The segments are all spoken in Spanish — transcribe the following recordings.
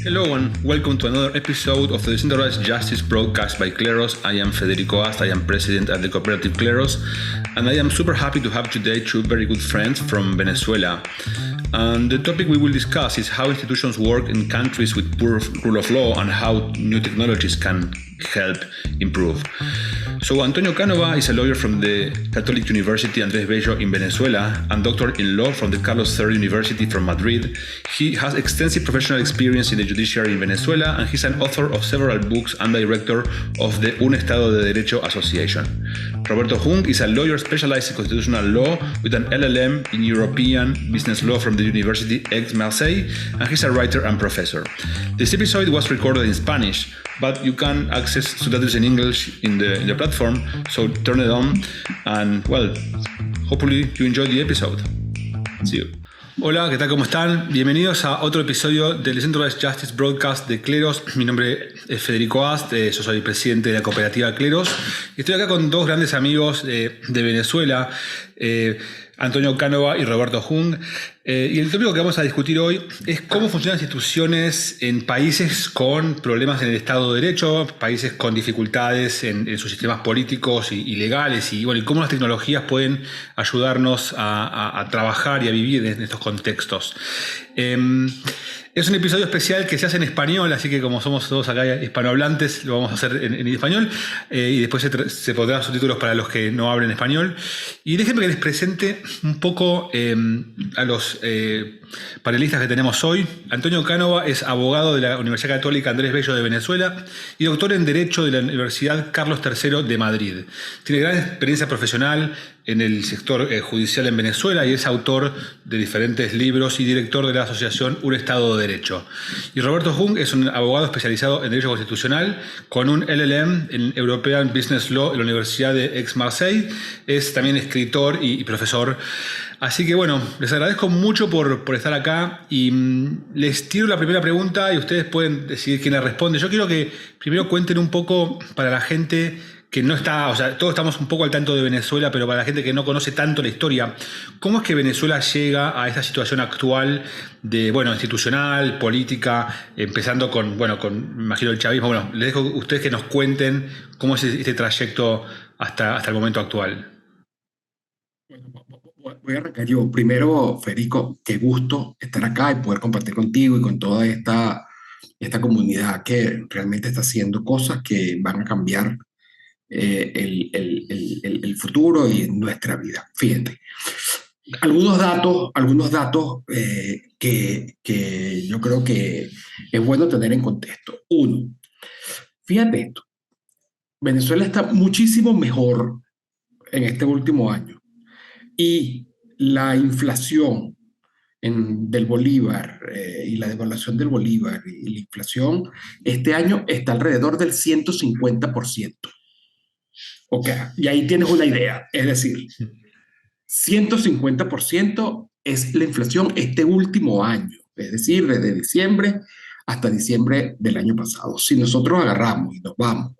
Hello and welcome to another episode of the Decentralized Justice broadcast by Kleros. I am Federico Ast, I am president at the cooperative Kleros, and I am super happy to have today two very good friends from Venezuela. And the topic we will discuss is how institutions work in countries with poor rule of law and how new technologies can help improve. So Antonio Canova is a lawyer from the Catholic University Andrés Bello in Venezuela and doctor in law from the Carlos III University from Madrid. He has extensive professional experience in the judiciary in Venezuela, and he's an author of several books and director of the Un Estado de Derecho Association. Roberto Jung is a lawyer specialized in constitutional law with an LLM in European business law from the University Aix-Marseille, and he's a writer and professor. This episode was recorded in Spanish, but you can access subtitles in English in the platform, so turn it on, and well, hopefully you enjoy the episode. See you. Hola, ¿qué tal? ¿Cómo están? Bienvenidos a otro episodio del Decentralized Justice Broadcast de Kleros. Mi nombre es Federico Ast, yo soy presidente de la cooperativa Kleros. Y estoy acá con dos grandes amigos de Venezuela, Antonio Canova y Roberto Jung. Y el tópico que vamos a discutir hoy es cómo funcionan las instituciones en países con problemas en el Estado de Derecho, países con dificultades en sus sistemas políticos y legales, y bueno, y cómo las tecnologías pueden ayudarnos a trabajar y a vivir en estos contextos. Es un episodio especial que se hace en español, así que como somos todos acá hispanohablantes, lo vamos a hacer en español, y después se pondrán subtítulos para los que no hablen español. Y déjenme que les presente un poco a los panelistas que tenemos hoy. Antonio Canova es abogado de la Universidad Católica Andrés Bello de Venezuela y doctor en Derecho de la Universidad Carlos III de Madrid. Tiene gran experiencia profesional en el sector judicial en Venezuela y es autor de diferentes libros y director de la asociación Un Estado de Derecho. Y Roberto Jung es un abogado especializado en Derecho Constitucional con un LLM en European Business Law en la Universidad de Aix-Marseille. Es también escritor y profesor. Así que bueno, les agradezco mucho por estar acá y les tiro la primera pregunta y ustedes pueden decidir quién la responde. Yo quiero que primero cuenten un poco para la gente que no está, o sea, todos estamos un poco al tanto de Venezuela, pero para la gente que no conoce tanto la historia, ¿cómo es que Venezuela llega a esta situación actual de, bueno, institucional, política, empezando con, bueno, me imagino el chavismo? Bueno, les dejo a ustedes que nos cuenten cómo es este trayecto hasta el momento actual. Voy a arrancar yo. Primero, Federico, qué gusto estar acá y poder compartir contigo y con toda esta comunidad que realmente está haciendo cosas que van a cambiar el futuro y nuestra vida. Fíjate, algunos datos que yo creo que es bueno tener en contexto. Uno, fíjate esto, Venezuela está muchísimo mejor en este último año y la inflación del bolívar y la devaluación del bolívar y la inflación este año está alrededor del 150%. Ok, y ahí tienes una idea, es decir, 150% es la inflación este último año, es decir, desde diciembre hasta diciembre del año pasado. Si nosotros agarramos y nos vamos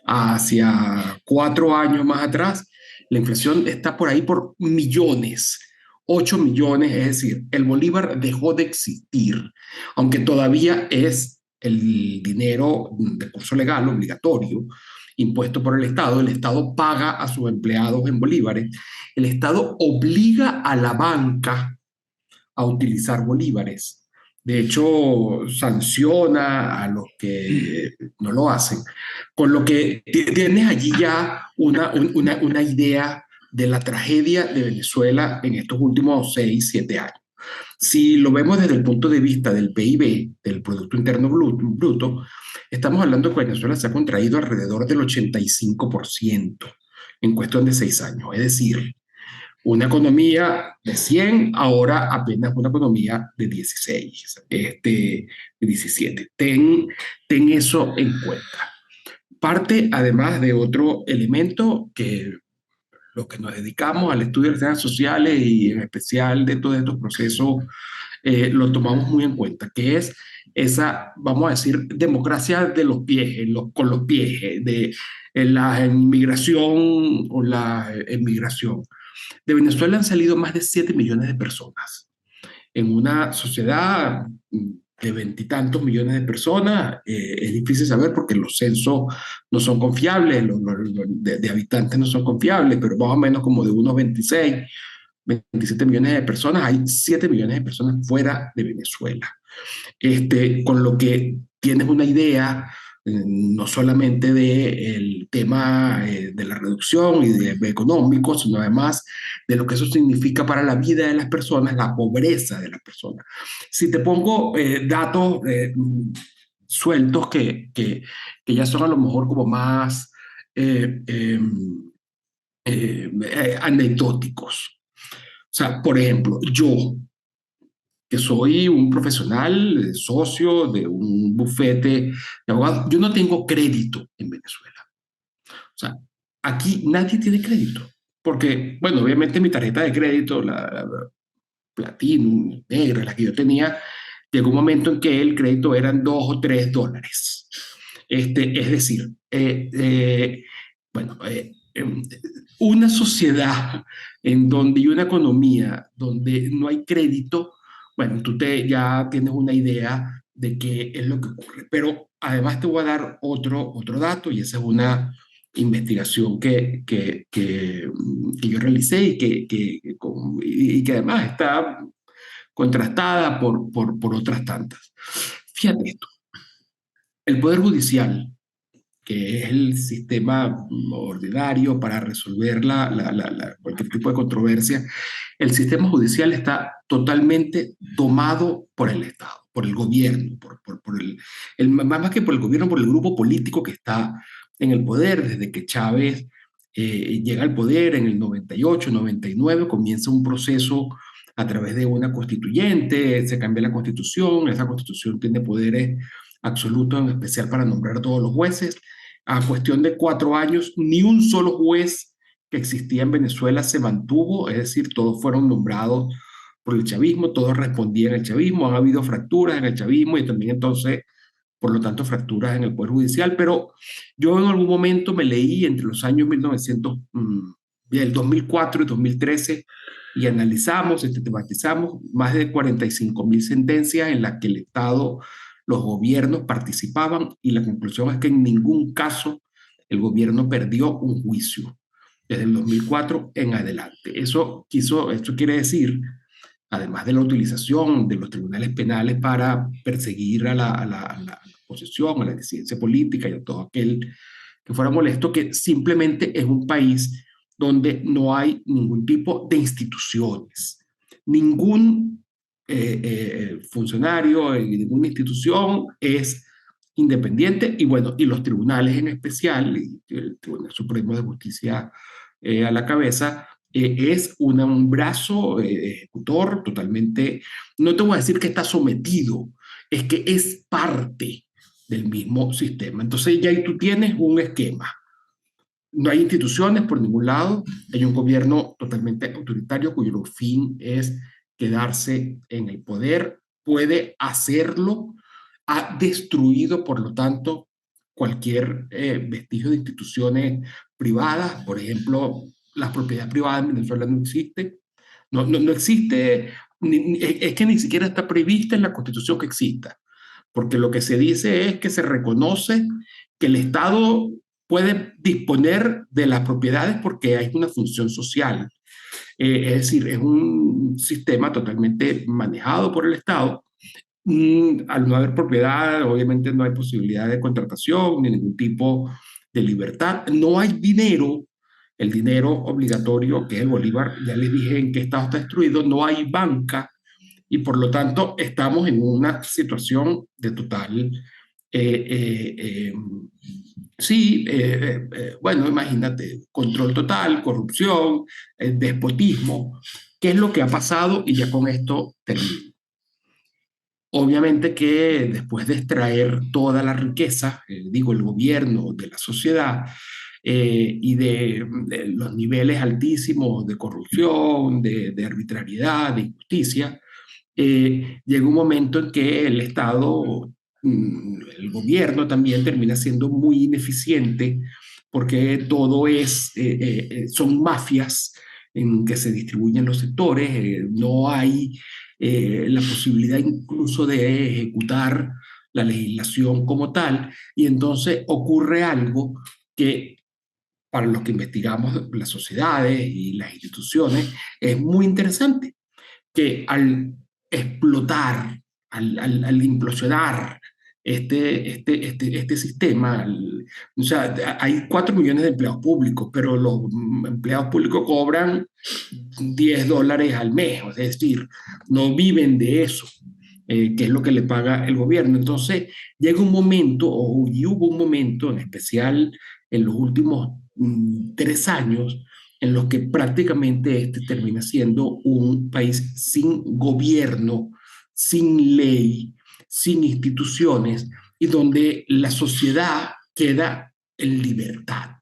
hacia 4 años más atrás, la inflación está por ahí por millones, 8 millones, es decir, el bolívar dejó de existir, aunque todavía es el dinero de curso legal obligatorio, impuesto por el Estado paga a sus empleados en bolívares, el Estado obliga a la banca a utilizar bolívares. De hecho, sanciona a los que no lo hacen. Con lo que tienes allí ya una idea de la tragedia de Venezuela en estos últimos 6, 7 años. Si lo vemos desde el punto de vista del PIB, del Producto Interno Bruto, estamos hablando de que Venezuela se ha contraído alrededor del 85% en cuestión de 6 años. Es decir, una economía de 100, ahora apenas una economía de 16, de 17. Ten eso en cuenta. Parte además de otro elemento que los que nos dedicamos al estudio de las ciencias sociales y en especial de todos estos procesos, lo tomamos muy en cuenta, que es esa, vamos a decir, democracia de los pies, con los pies, de la inmigración o la emigración. De Venezuela han salido más de 7 millones de personas en una sociedad de veintitantos millones de personas, es difícil saber porque los censos no son confiables, de habitantes no son confiables, pero más o menos como de unos 26, 27 millones de personas, hay 7 millones de personas fuera de Venezuela. Con lo que tienes una idea no solamente del tema de la reducción y de económico, sino además de lo que eso significa para la vida de las personas, la pobreza de las personas. Si te pongo datos sueltos que ya son a lo mejor como más eh, eh, anecdóticos. O sea, por ejemplo, yo, que soy un profesional, socio de un bufete de abogados, yo no tengo crédito en Venezuela. O sea, aquí nadie tiene crédito. Porque, bueno, obviamente mi tarjeta de crédito, la Platinum, negra, la que yo tenía, llegó un momento en que el crédito eran $2 o $3. Es decir, bueno, una sociedad en donde hay una economía donde no hay crédito, bueno, ya tienes una idea de qué es lo que ocurre. Pero además te voy a dar otro dato, y esa es una investigación que yo realicé y que además está contrastada por otras tantas. Fíjate esto, el Poder Judicial, que es el sistema ordinario para resolver cualquier tipo de controversia, el sistema judicial está totalmente tomado por el Estado, por el gobierno, más que por el gobierno, por el grupo político que está en el poder. Desde que Chávez llega al poder en el 98, 99, comienza un proceso a través de una constituyente, se cambia la constitución, esa constitución tiene poderes absolutos, en especial para nombrar a todos los jueces. A cuestión de 4 años, ni un solo juez que existía en Venezuela se mantuvo, es decir, todos fueron nombrados por el chavismo, todos respondían al chavismo. Han habido fracturas en el chavismo y también entonces, por lo tanto, fracturas en el Poder Judicial, pero yo en algún momento me leí entre los años 1900, el 2004 y 2013, y analizamos, sistematizamos más de 45.000 sentencias en las que el Estado, los gobiernos participaban, y la conclusión es que en ningún caso el gobierno perdió un juicio desde el 2004 en adelante. Esto quiere decir, además de la utilización de los tribunales penales para perseguir a la oposición, a la disidencia política y a todo aquel que fuera molesto, que simplemente es un país donde no hay ningún tipo de instituciones. Ningún funcionario en ninguna institución es independiente, y bueno, y los tribunales en especial, y el Tribunal Supremo de Justicia a la cabeza, es un brazo ejecutor totalmente, no te voy a decir que está sometido, es que es parte del mismo sistema. Entonces ya ahí tú tienes un esquema. No hay instituciones por ningún lado, hay un gobierno totalmente autoritario cuyo fin es quedarse en el poder, puede hacerlo, ha destruido, por lo tanto, cualquier vestigio de instituciones privadas. Por ejemplo, la propiedad privada en Venezuela no existe, no existe, es que ni siquiera está prevista en la Constitución que exista, porque lo que se dice es que se reconoce que el Estado puede disponer de las propiedades porque hay una función social. Es decir, es un sistema totalmente manejado por el Estado. Al no haber propiedad, obviamente no hay posibilidad de contratación ni ningún tipo de libertad. No hay dinero, el dinero obligatorio, que es el bolívar, ya les dije en qué estado está destruido. No hay banca, y por lo tanto estamos en una situación de total, sí, bueno, imagínate, control total, corrupción, despotismo. ¿Qué es lo que ha pasado? Y ya con esto termino. Obviamente que después de extraer toda la riqueza, digo, el gobierno de la sociedad, y de los niveles altísimos de corrupción, de arbitrariedad, de injusticia, llega un momento en que el Estado, el gobierno también termina siendo muy ineficiente, porque todo son mafias en que se distribuyen los sectores. No hay la posibilidad incluso de ejecutar la legislación como tal, y entonces ocurre algo que para los que investigamos las sociedades y las instituciones es muy interesante, que al explotar, al implosionar este sistema, o sea, hay 4 millones de empleados públicos, pero los empleados públicos cobran $10 al mes, es decir, no viven de eso, que es lo que le paga el gobierno. Entonces, llega un momento, y hubo un momento en especial en los últimos 3 años, en los que prácticamente este termina siendo un país sin gobierno, sin ley, sin instituciones, y donde la sociedad queda en libertad.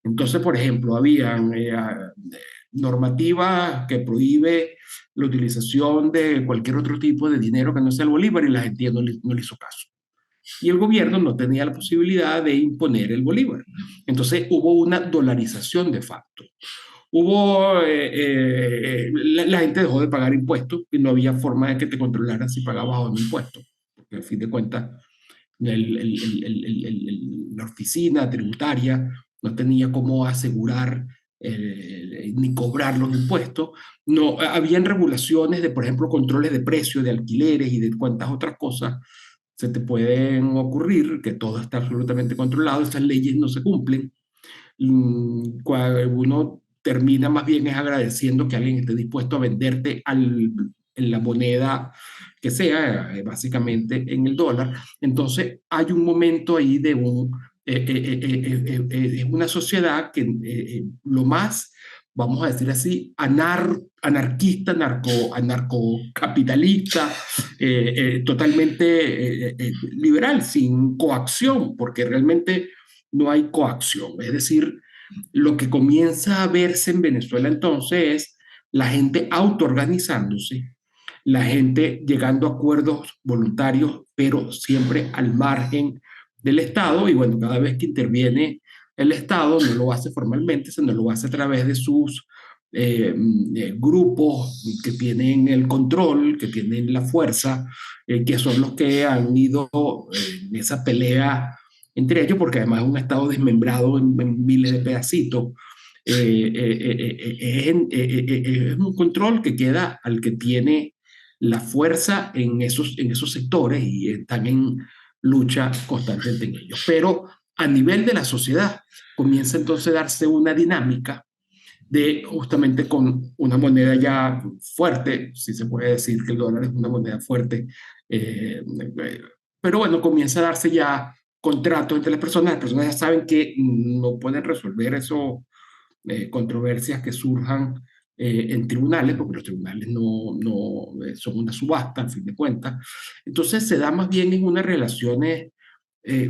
Entonces, por ejemplo, habían normativa que prohíbe la utilización de cualquier otro tipo de dinero que no sea el bolívar, y la gente no le hizo caso. Y el gobierno no tenía la posibilidad de imponer el bolívar. Entonces hubo una dolarización de facto. La gente dejó de pagar impuestos y no había forma de que te controlaran si pagabas o no impuestos. Porque al fin de cuentas, la oficina tributaria no tenía cómo asegurar ni cobrar los impuestos. No, habían regulaciones de, por ejemplo, controles de precios de alquileres y de cuantas otras cosas se te pueden ocurrir, que todo está absolutamente controlado, esas leyes no se cumplen. Uno termina más bien es agradeciendo que alguien esté dispuesto a venderte en la moneda que sea, básicamente en el dólar. Entonces hay un momento ahí de una sociedad que lo más, vamos a decir así, anarquista, anarcocapitalista, totalmente liberal, sin coacción, porque realmente no hay coacción. Es decir, lo que comienza a verse en Venezuela entonces es la gente autoorganizándose, la gente llegando a acuerdos voluntarios, pero siempre al margen del Estado. Y bueno, cada vez que interviene el Estado, no lo hace formalmente, sino lo hace a través de sus grupos que tienen el control, que tienen la fuerza, que son los que han ido en esa pelea entre ellos, porque además es un Estado desmembrado en miles de pedacitos. Es un control que queda al que tiene la fuerza en esos sectores, y están en lucha constantemente en ellos. Pero a nivel de la sociedad comienza entonces a darse una dinámica de justamente con una moneda ya fuerte, si se puede decir que el dólar es una moneda fuerte, pero bueno, comienza a darse ya contratos entre las personas ya saben que no pueden resolver eso, controversias que surjan en tribunales, porque los tribunales son una subasta, a fin de cuentas. Entonces se da más bien en unas relaciones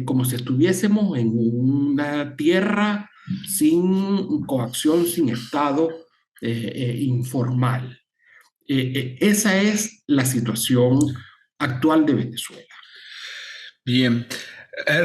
como si estuviésemos en una tierra sin coacción, sin Estado, informal. Esa es la situación actual de Venezuela. Bien.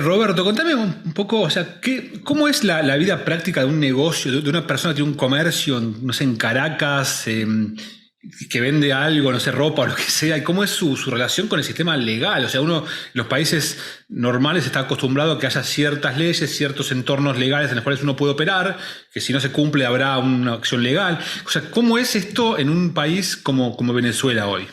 Roberto, contame un poco, o sea, ¿cómo es la vida práctica de un negocio, de una persona que tiene un comercio, no sé, en Caracas, que vende algo, no sé, ropa o lo que sea, y cómo es su relación con el sistema legal? O sea, uno en los países normales está acostumbrado a que haya ciertas leyes, ciertos entornos legales en los cuales uno puede operar, que si no se cumple habrá una acción legal. O sea, ¿cómo es esto en un país como Venezuela hoy?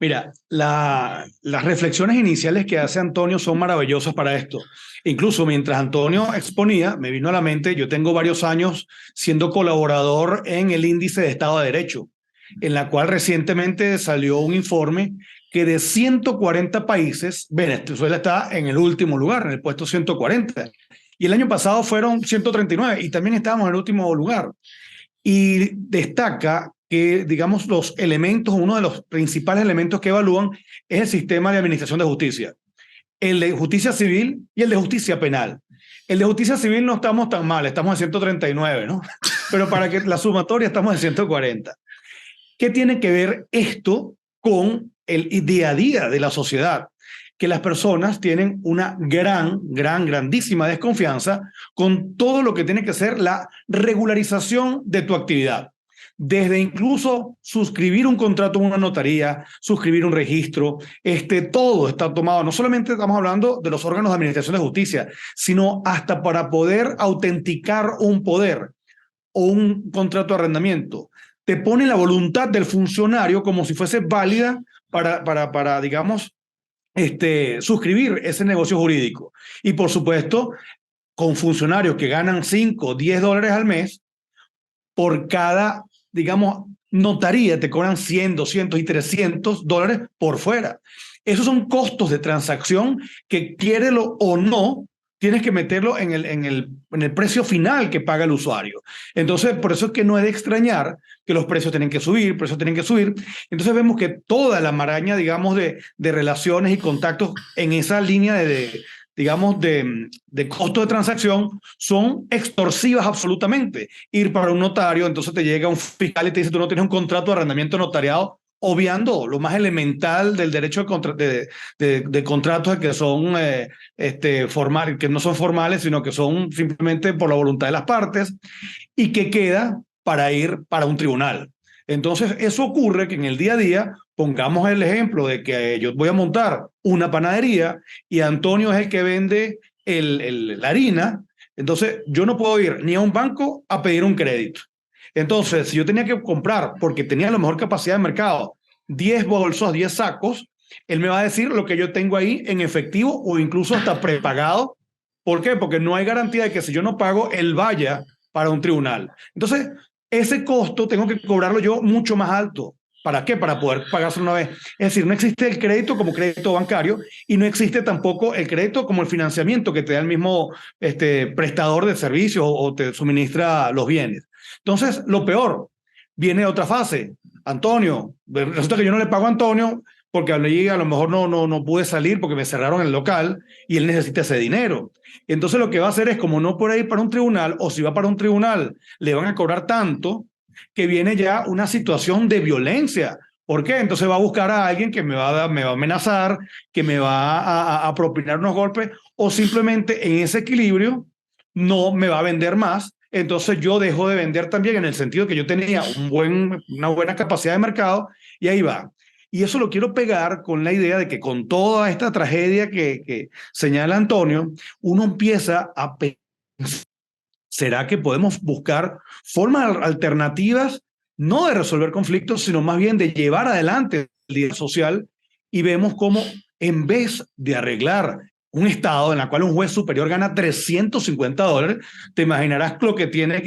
Mira, las reflexiones iniciales que hace Antonio son maravillosas para esto. Incluso mientras Antonio exponía, me vino a la mente, yo tengo varios años siendo colaborador en el Índice de Estado de Derecho, en la cual recientemente salió un informe que de 140 países, Venezuela está en el último lugar, en el puesto 140. Y el año pasado fueron 139 y también estábamos en el último lugar. Y destaca que, digamos, los elementos, uno de los principales elementos que evalúan es el sistema de administración de justicia, el de justicia civil y el de justicia penal. El de justicia civil no estamos tan mal, estamos en 139, ¿no? Pero para que la sumatoria estamos en 140. ¿Qué tiene que ver esto con el día a día de la sociedad? Que las personas tienen una grandísima desconfianza con todo lo que tiene que ser la regularización de tu actividad. desde incluso suscribir un contrato en una notaría, suscribir un registro, todo está tomado. No solamente estamos hablando de los órganos de administración de justicia, sino hasta para poder autenticar un poder o un contrato de arrendamiento. Te pone la voluntad del funcionario como si fuese válida para digamos, suscribir ese negocio jurídico. Y por supuesto, con funcionarios que ganan 5 o 10 dólares al mes, por cada, digamos, notaría te cobran 100, 200 y 300 dólares por fuera. Esos son costos de transacción que, quiérelo o no, tienes que meterlo en el precio final que paga el usuario. Entonces, por eso es que no es de extrañar que los precios tienen que subir, precios tienen que subir. Entonces vemos que toda la maraña, digamos, de relaciones y contactos en esa línea digamos, de costo de transacción son extorsivas absolutamente. Ir para un notario, entonces te llega un fiscal y te dice, tú no tienes un contrato de arrendamiento notariado, obviando lo más elemental del derecho de contratos que son formales, que no son formales, sino que son simplemente por la voluntad de las partes, y que queda para ir para un tribunal. Entonces, eso ocurre que en el día a día, pongamos el ejemplo de que yo voy a montar una panadería y Antonio es el que vende la harina, entonces yo no puedo ir ni a un banco a pedir un crédito. Entonces, si yo tenía que comprar, porque tenía la mejor capacidad de mercado, 10 bolsos, 10 sacos, él me va a decir lo que yo tengo ahí en efectivo o incluso hasta prepagado. ¿Por qué? Porque no hay garantía de que si yo no pago, él vaya para un tribunal. Entonces, ese costo tengo que cobrarlo yo mucho más alto. ¿Para qué? Para poder pagárselo una vez. Es decir, no existe el crédito como crédito bancario y no existe tampoco el crédito como el financiamiento que te da el mismo prestador de servicios o te suministra los bienes. Entonces, lo peor, viene otra fase. Antonio, resulta que yo no le pago a Antonio porque a lo mejor no pude salir porque me cerraron el local y él necesita ese dinero. Entonces lo que va a hacer es, como no puede ir para un tribunal, o si va para un tribunal, le van a cobrar tanto que viene ya una situación de violencia. ¿Por qué? Entonces va a buscar a alguien que me va a amenazar, que me va a propinar unos golpes, o simplemente en ese equilibrio no me va a vender más. Entonces yo dejo de vender también en el sentido que yo tenía una buena capacidad de mercado y ahí va. Y eso lo quiero pegar con la idea de que con toda esta tragedia que señala Antonio, uno empieza a pensar, ¿será que podemos buscar formas alternativas, no de resolver conflictos, sino más bien de llevar adelante el diálogo social? Y vemos cómo en vez de arreglar un estado en el cual un juez superior gana 350 dólares, te imaginarás lo que tiene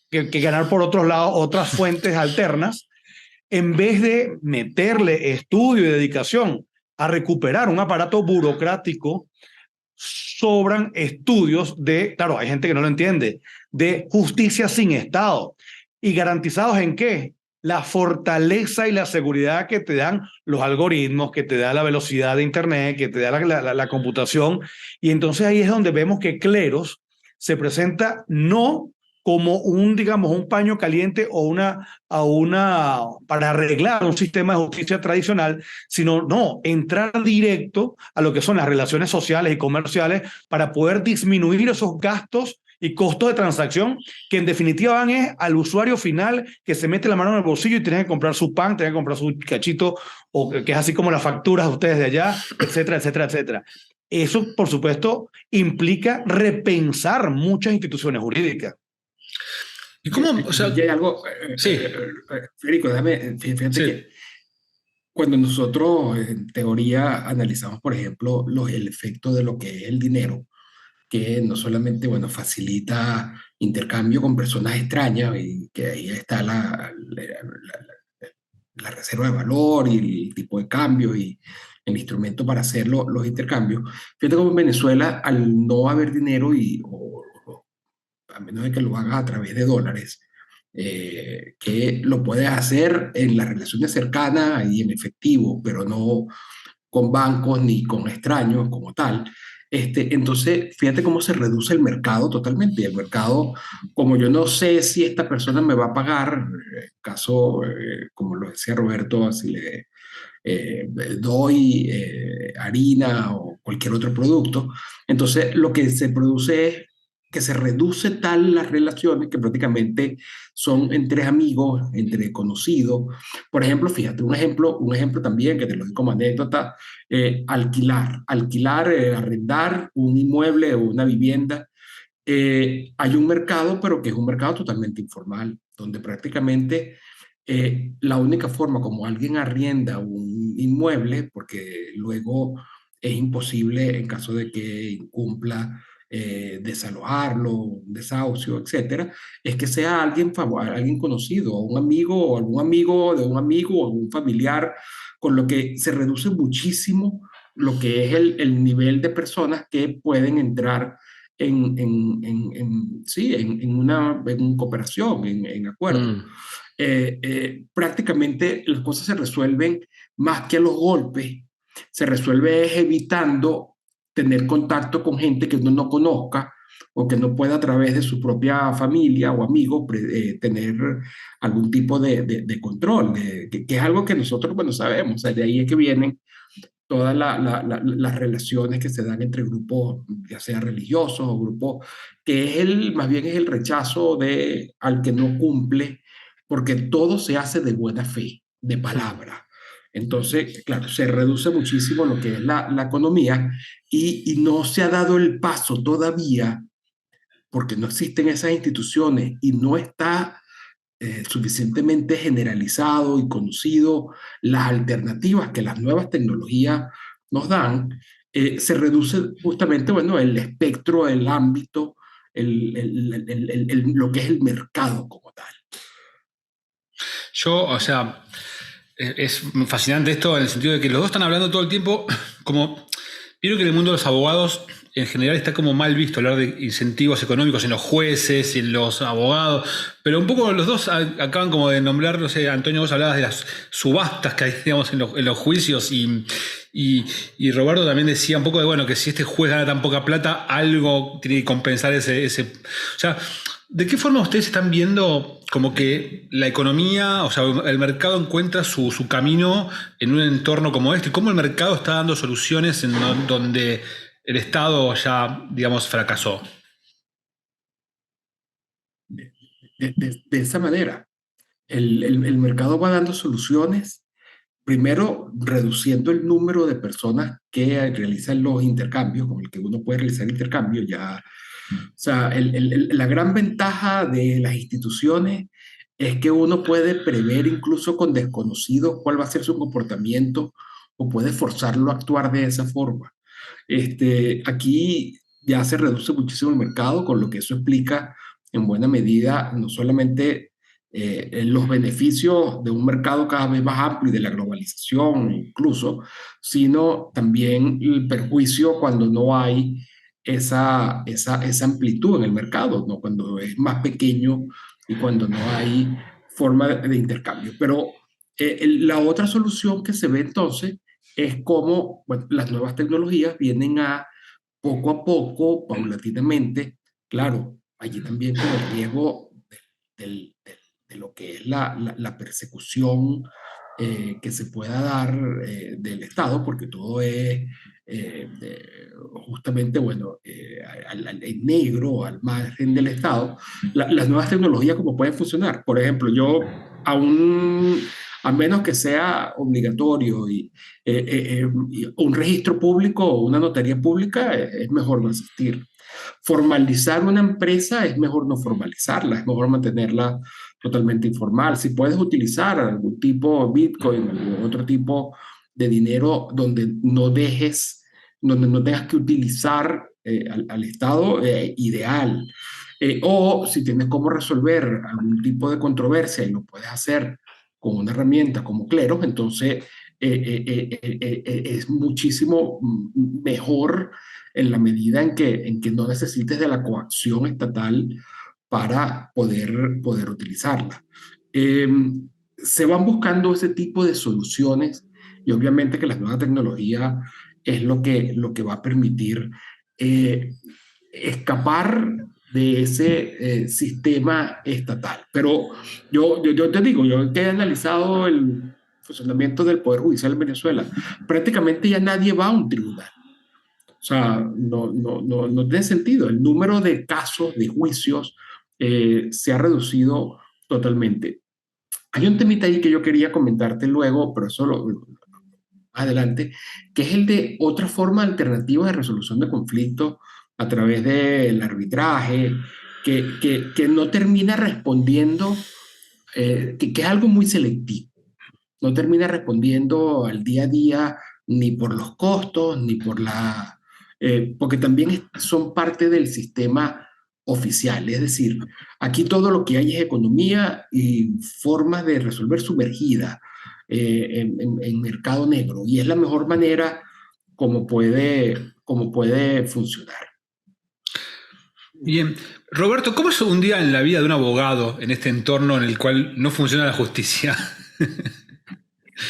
que ganar por otros lados, otras fuentes alternas. En vez de meterle estudio y dedicación a recuperar un aparato burocrático, sobran estudios claro, hay gente que no lo entiende, de justicia sin Estado. ¿Y garantizados en qué? La fortaleza y la seguridad que te dan los algoritmos, que te da la velocidad de Internet, que te da la computación. Y entonces ahí es donde vemos que Kleros se presenta no como digamos, un paño caliente o para arreglar un sistema de justicia tradicional, sino entrar directo a lo que son las relaciones sociales y comerciales para poder disminuir esos gastos y costos de transacción que en definitiva van al usuario final que se mete la mano en el bolsillo y tiene que comprar su pan, tiene que comprar su cachito, o que es así como las facturas de ustedes de allá, etcétera, etcétera, etcétera. Eso, por supuesto, implica repensar muchas instituciones jurídicas. ¿Y cómo? O sea, hay algo, sí. Federico, fíjate sí. Que cuando nosotros en teoría analizamos, por ejemplo, el efecto de lo que es el dinero, que no solamente, bueno, facilita intercambio con personas extrañas, y que ahí está la reserva de valor y el tipo de cambio y el instrumento para hacer los intercambios. Fíjate como en Venezuela, al no haber dinero a menos de que lo hagas a través de dólares, que lo puedes hacer en las relaciones cercanas y en efectivo, pero no con bancos ni con extraños como tal. Entonces, fíjate cómo se reduce el mercado totalmente. El mercado, como yo no sé si esta persona me va a pagar, caso, como lo decía Roberto, si le doy harina o cualquier otro producto, entonces lo que se produce es que se reduce tal las relaciones que prácticamente son entre amigos, entre conocidos. Por ejemplo, fíjate, un ejemplo también que te lo doy como anécdota, alquilar, arrendar un inmueble o una vivienda. Hay un mercado, pero que es un mercado totalmente informal, donde prácticamente la única forma como alguien arrienda un inmueble, porque luego es imposible en caso de que incumpla desalojarlo, un desahucio, etcétera, es que sea alguien conocido, o un amigo, o algún amigo de un amigo, o algún familiar, con lo que se reduce muchísimo lo que es el nivel de personas que pueden entrar sí, en cooperación, en acuerdo. Mm. Prácticamente las cosas se resuelven más que a los golpes, se resuelve es evitando tener contacto con gente que uno no conozca o que no pueda a través de su propia familia o amigos tener algún tipo de control, que es algo que nosotros, bueno, sabemos, o sea, de ahí es que vienen todas las relaciones que se dan entre grupos, ya sea religiosos o grupos, que es más bien es el rechazo al que no cumple, porque todo se hace de buena fe, de palabra. Entonces, claro, se reduce muchísimo lo que es la economía y no se ha dado el paso todavía, porque no existen esas instituciones y no está suficientemente generalizado y conocido las alternativas que las nuevas tecnologías nos dan, se reduce justamente, bueno, el espectro, el ámbito, lo que es el mercado como tal. Yo, o sea, es fascinante esto en el sentido de que los dos están hablando todo el tiempo como... Vieron que en el mundo de los abogados en general está como mal visto hablar de incentivos económicos en los jueces y en los abogados, pero un poco los dos acaban como de nombrar, no sé, Antonio, vos hablabas de las subastas que hay, digamos, en los juicios y Roberto también decía un poco de, bueno, que si este juez gana tan poca plata, algo tiene que compensar ese... O sea, ¿de qué forma ustedes están viendo como que la economía, o sea, el mercado encuentra su camino en un entorno como este? ¿Cómo el mercado está dando soluciones en donde el Estado ya, digamos, fracasó? De esa manera, el mercado va dando soluciones, primero reduciendo el número de personas que realizan los intercambios, con el que uno puede realizar intercambios ya. O sea, la gran ventaja de las instituciones es que uno puede prever incluso con desconocidos cuál va a ser su comportamiento o puede forzarlo a actuar de esa forma. Aquí ya se reduce muchísimo el mercado, con lo que eso explica en buena medida no solamente los beneficios de un mercado cada vez más amplio y de la globalización incluso, sino también el perjuicio cuando no hay esa amplitud en el mercado, ¿no? Cuando es más pequeño y cuando no hay forma de intercambio. Pero la otra solución que se ve entonces es cómo, bueno, las nuevas tecnologías vienen a poco, paulatinamente, claro, allí también con el riesgo del, del, de lo que es la persecución que se pueda dar del Estado, porque todo es justamente, bueno, en negro, al margen del Estado, las nuevas tecnologías, ¿cómo pueden funcionar? Por ejemplo, yo aún, a menos que sea obligatorio y un registro público o una notaría pública, es mejor no asistir. Formalizar una empresa es mejor no formalizarla, es mejor mantenerla totalmente informal. Si puedes utilizar algún tipo de Bitcoin, algún otro tipo de dinero donde no tengas que utilizar al Estado, ideal. O si tienes cómo resolver algún tipo de controversia y lo puedes hacer con una herramienta como Cleros, entonces es muchísimo mejor en la medida en que no necesites de la coacción estatal para poder utilizarla. Eh, Se van buscando ese tipo de soluciones y obviamente que la nueva tecnología es lo que va a permitir eh, escapar de ese sistema estatal. Pero yo te digo, yo que he analizado el funcionamiento del Poder Judicial en Venezuela, prácticamente ya nadie va a un tribunal. O sea, no tiene sentido. El número de casos, de juicios, se ha reducido totalmente. Hay un temita ahí que yo quería comentarte luego, pero eso adelante, que es el de otra forma alternativa de resolución de conflictos a través del arbitraje, que no termina respondiendo, que es algo muy selectivo, no termina respondiendo al día a día ni por los costos, ni por porque también son parte del sistema oficial. Es decir, aquí todo lo que hay es economía y formas de resolver sumergida en mercado negro. Y es la mejor manera como puede funcionar. Bien, Roberto, ¿cómo es un día en la vida de un abogado en este entorno en el cual no funciona la justicia?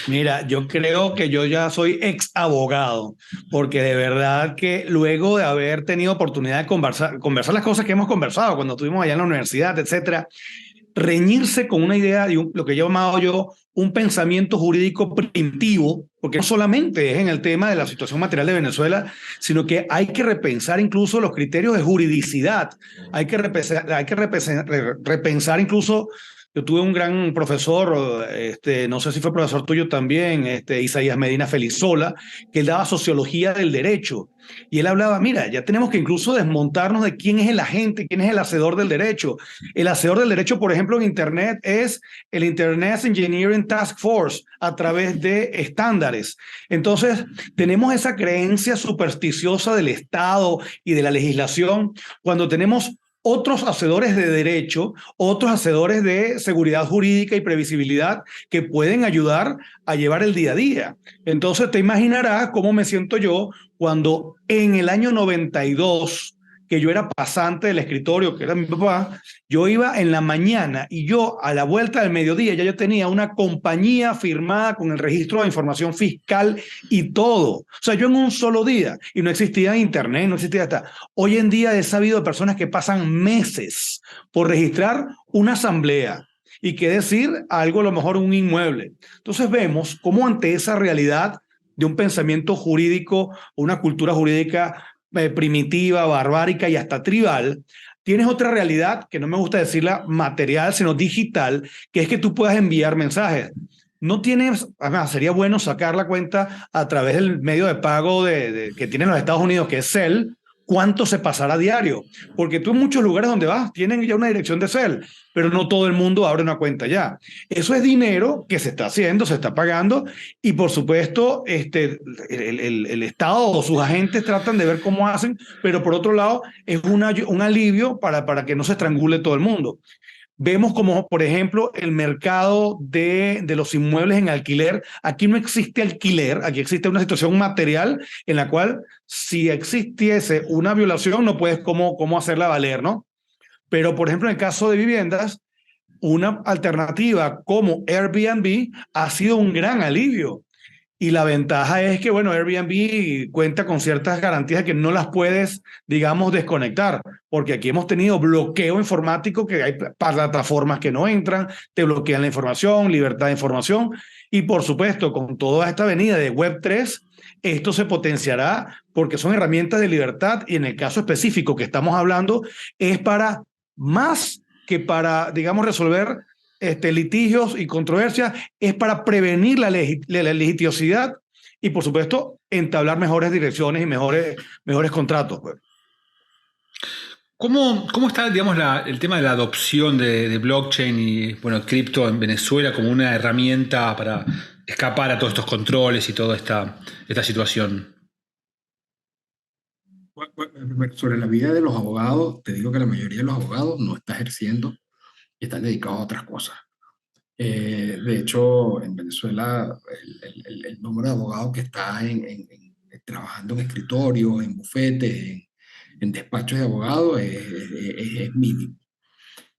Mira, yo creo que yo ya soy ex abogado, porque de verdad que luego de haber tenido oportunidad de conversar las cosas que hemos conversado cuando estuvimos allá en la universidad, etcétera, reñirse con una idea de lo que he llamado yo un pensamiento jurídico primitivo, porque no solamente es en el tema de la situación material de Venezuela, sino que hay que repensar incluso los criterios de juridicidad, repensar incluso. Yo tuve un gran profesor, no sé si fue profesor tuyo también, Isaías Medina Felizola, que él daba sociología del derecho. Y él hablaba, mira, ya tenemos que incluso desmontarnos de quién es el agente, quién es el hacedor del derecho. El hacedor del derecho, por ejemplo, en Internet es el Internet Engineering Task Force a través de estándares. Entonces, tenemos esa creencia supersticiosa del Estado y de la legislación cuando tenemos otros hacedores de derecho, otros hacedores de seguridad jurídica y previsibilidad que pueden ayudar a llevar el día a día. Entonces te imaginarás cómo me siento yo cuando en el año 92, que yo era pasante del escritorio, que era mi papá, yo iba en la mañana y yo a la vuelta del mediodía ya yo tenía una compañía firmada con el registro de información fiscal y todo. O sea, yo en un solo día, y no existía internet, no existía hasta. Hoy en día he sabido de personas que pasan meses por registrar una asamblea y qué decir algo, a lo mejor un inmueble. Entonces vemos cómo ante esa realidad de un pensamiento jurídico, una cultura jurídica primitiva, barbárica y hasta tribal, tienes otra realidad que no me gusta decirla material, sino digital, que es que tú puedas enviar mensajes. No tienes, además, sería bueno sacar la cuenta a través del medio de pago que tienen los Estados Unidos, que es Zelle, cuánto se pasará a diario. Porque tú en muchos lugares donde vas tienen ya una dirección de Zelle, pero no todo el mundo abre una cuenta ya. Eso es dinero que se está haciendo, se está pagando, y por supuesto el Estado o sus agentes tratan de ver cómo hacen, pero por otro lado es un alivio para que no se estrangule todo el mundo. Vemos como, por ejemplo, el mercado de los inmuebles en alquiler. Aquí no existe alquiler, aquí existe una situación material en la cual si existiese una violación no puedes cómo hacerla valer, ¿no? Pero, por ejemplo, en el caso de viviendas, una alternativa como Airbnb ha sido un gran alivio. Y la ventaja es que, bueno, Airbnb cuenta con ciertas garantías que no las puedes, digamos, desconectar, porque aquí hemos tenido bloqueo informático, que hay plataformas que no entran, te bloquean la información, libertad de información, y por supuesto, con toda esta venida de Web3, esto se potenciará porque son herramientas de libertad y en el caso específico que estamos hablando es para más que para, digamos, resolver litigios y controversias, es para prevenir la litigiosidad y, por supuesto, entablar mejores direcciones y mejores contratos. Pues. ¿Cómo está, digamos, el tema de la adopción de blockchain y, bueno, cripto en Venezuela como una herramienta para escapar a todos estos controles y toda esta situación? Sobre la vida de los abogados, te digo que la mayoría de los abogados no está ejerciendo y están dedicados a otras cosas. De hecho, en Venezuela, el número de abogados que está trabajando en escritorios, en bufetes, en despachos de abogados es mínimo.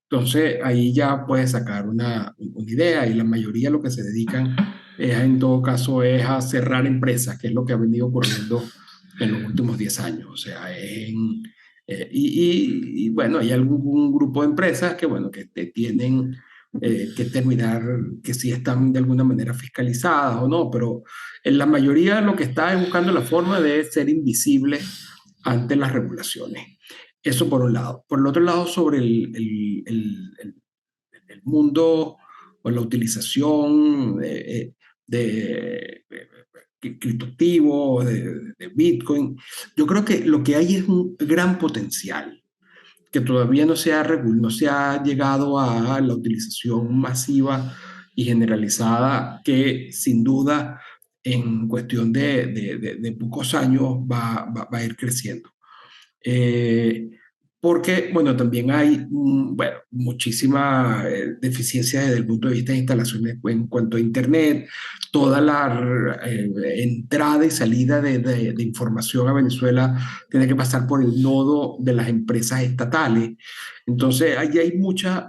Entonces, ahí ya puedes sacar una idea y la mayoría lo que se dedican en todo caso es a cerrar empresas, que es lo que ha venido ocurriendo en los últimos 10 años. O sea, y bueno, hay algún grupo de empresas que, bueno, que tienen que terminar, que si están de alguna manera fiscalizadas o no, pero en la mayoría lo que está es buscando la forma de ser invisible ante las regulaciones. Eso por un lado. Por el otro lado, sobre el mundo o la utilización de criptoactivos, de Bitcoin, yo creo que lo que hay es un gran potencial que todavía no se ha llegado a la utilización masiva y generalizada, que sin duda en cuestión de pocos años va a ir creciendo. Eh, Porque, bueno, también hay bueno, muchísima deficiencia desde el punto de vista de instalaciones en cuanto a Internet, toda la entrada y salida de información a Venezuela tiene que pasar por el nodo de las empresas estatales. Entonces, ahí hay muchas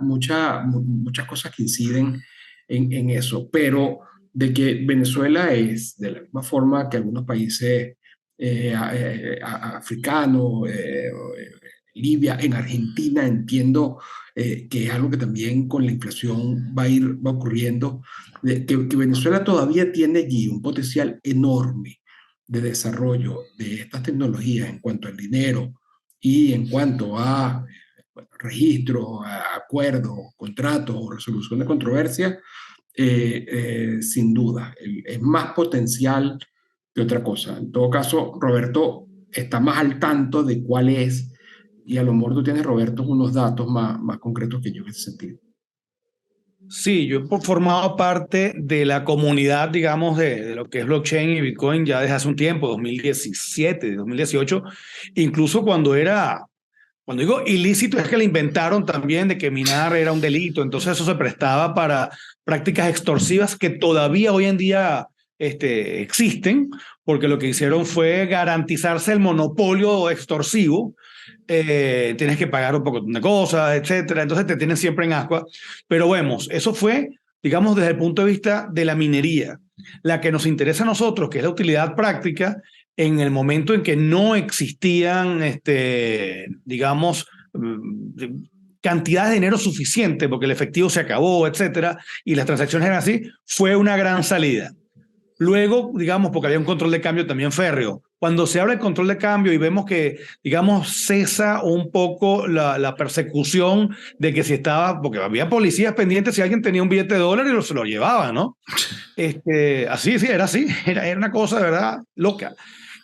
cosas que inciden en eso, pero de que Venezuela es, de la misma forma que algunos países africanos, Libia, en Argentina entiendo que es algo que también con la inflación va ocurriendo, que Venezuela todavía tiene allí un potencial enorme de desarrollo de estas tecnologías en cuanto al dinero y en cuanto a bueno, registro, a acuerdos, contratos o resolución de controversias, sin duda, es más potencial que otra cosa. En todo caso, Roberto está más al tanto de cuál es, y a lo mejor tú tienes, Roberto, unos datos más concretos que yo en ese sentido. Sí, yo he formado parte de la comunidad, digamos, de lo que es blockchain y Bitcoin ya desde hace un tiempo, 2017, 2018, incluso cuando digo ilícito, es que le inventaron también de que minar era un delito, entonces eso se prestaba para prácticas extorsivas que todavía hoy en día existen, porque lo que hicieron fue garantizarse el monopolio extorsivo. Tienes que pagar un poco de cosas, etcétera, entonces te tienen siempre en ascuas. Pero vemos, eso fue, digamos, desde el punto de vista de la minería. La que nos interesa a nosotros, que es la utilidad práctica, en el momento en que no existían, digamos, cantidad de dinero suficiente, porque el efectivo se acabó, etcétera, y las transacciones eran así, fue una gran salida. Luego, digamos, porque había un control de cambio también férreo. Cuando se habla de control de cambio y vemos que, digamos, cesa un poco la persecución de que si estaba, porque había policías pendientes si alguien tenía un billete de dólar y se lo llevaban, ¿no? Así, sí, era una cosa de verdad loca.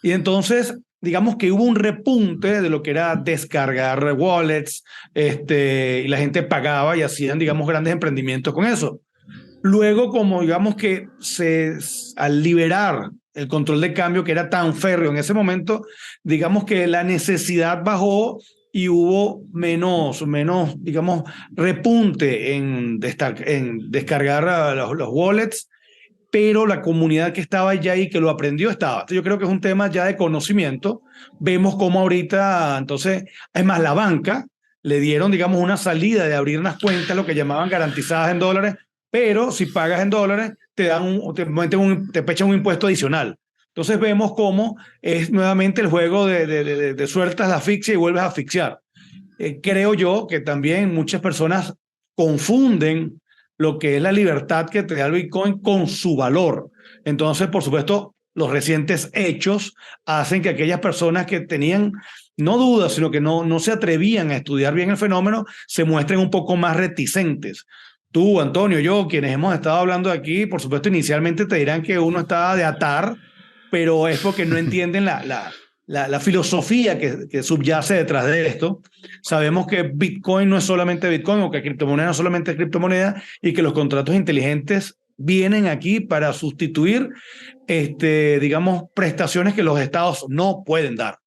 Y entonces, digamos que hubo un repunte de lo que era descargar wallets, y la gente pagaba y hacían, digamos, grandes emprendimientos con eso. Luego, como digamos que al liberar el control de cambio que era tan férreo en ese momento, digamos que la necesidad bajó y hubo menos digamos, repunte en descargar los wallets, pero la comunidad que estaba ya ahí, que lo aprendió, estaba. Entonces, yo creo que es un tema ya de conocimiento. Vemos cómo ahorita, entonces, es más, la banca le dieron, digamos, una salida de abrir unas cuentas, lo que llamaban garantizadas en dólares, pero si pagas en dólares, te pechan un impuesto adicional. Entonces vemos cómo es nuevamente el juego de sueltas la asfixia y vuelves a asfixiar. Creo yo que también muchas personas confunden lo que es la libertad que te da el Bitcoin con su valor. Entonces, por supuesto, los recientes hechos hacen que aquellas personas que tenían no dudas, sino que no se atrevían a estudiar bien el fenómeno, se muestren un poco más reticentes. Tú, Antonio, yo, quienes hemos estado hablando aquí, por supuesto, inicialmente te dirán que uno está de atar, pero es porque no entienden la filosofía que subyace detrás de esto. Sabemos que Bitcoin no es solamente Bitcoin, o que criptomoneda no es solamente criptomoneda, y que los contratos inteligentes vienen aquí para sustituir, digamos, prestaciones que los estados no pueden dar.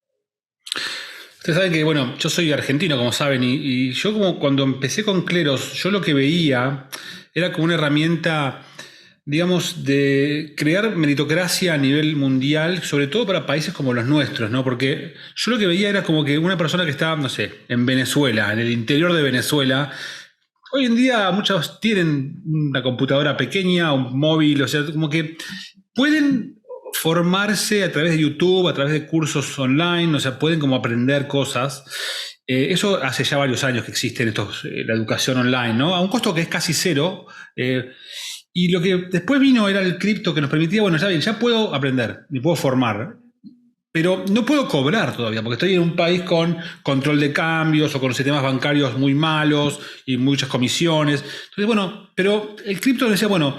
Ustedes saben que, bueno, yo soy argentino, como saben, y yo como cuando empecé con Cleros, yo lo que veía era como una herramienta, digamos, de crear meritocracia a nivel mundial, sobre todo para países como los nuestros, ¿no? Porque yo lo que veía era como que una persona que está, no sé, en Venezuela, en el interior de Venezuela, hoy en día muchos tienen una computadora pequeña, un móvil, o sea, como que pueden formarse a través de YouTube, a través de cursos online, o sea, pueden como aprender cosas. Eso hace ya varios años que existe la educación online, ¿no? A un costo que es casi cero. Y lo que después vino era el cripto que nos permitía, bueno, ya bien, ya puedo aprender, me puedo formar, pero no puedo cobrar todavía, porque estoy en un país con control de cambios o con sistemas bancarios muy malos y muchas comisiones. Entonces, bueno, pero el cripto decía, bueno,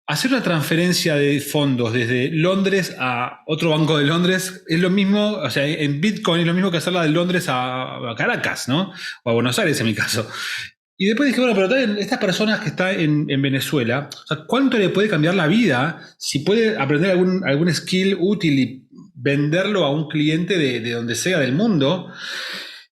hacer una transferencia de fondos desde Londres a otro banco de Londres es lo mismo, o sea, en Bitcoin es lo mismo que hacerla de Londres a Caracas, ¿no? O a Buenos Aires en mi caso. Y después dije, bueno, pero también estas personas que están en Venezuela, o sea, ¿cuánto le puede cambiar la vida si puede aprender algún skill útil y venderlo a un cliente de donde sea del mundo?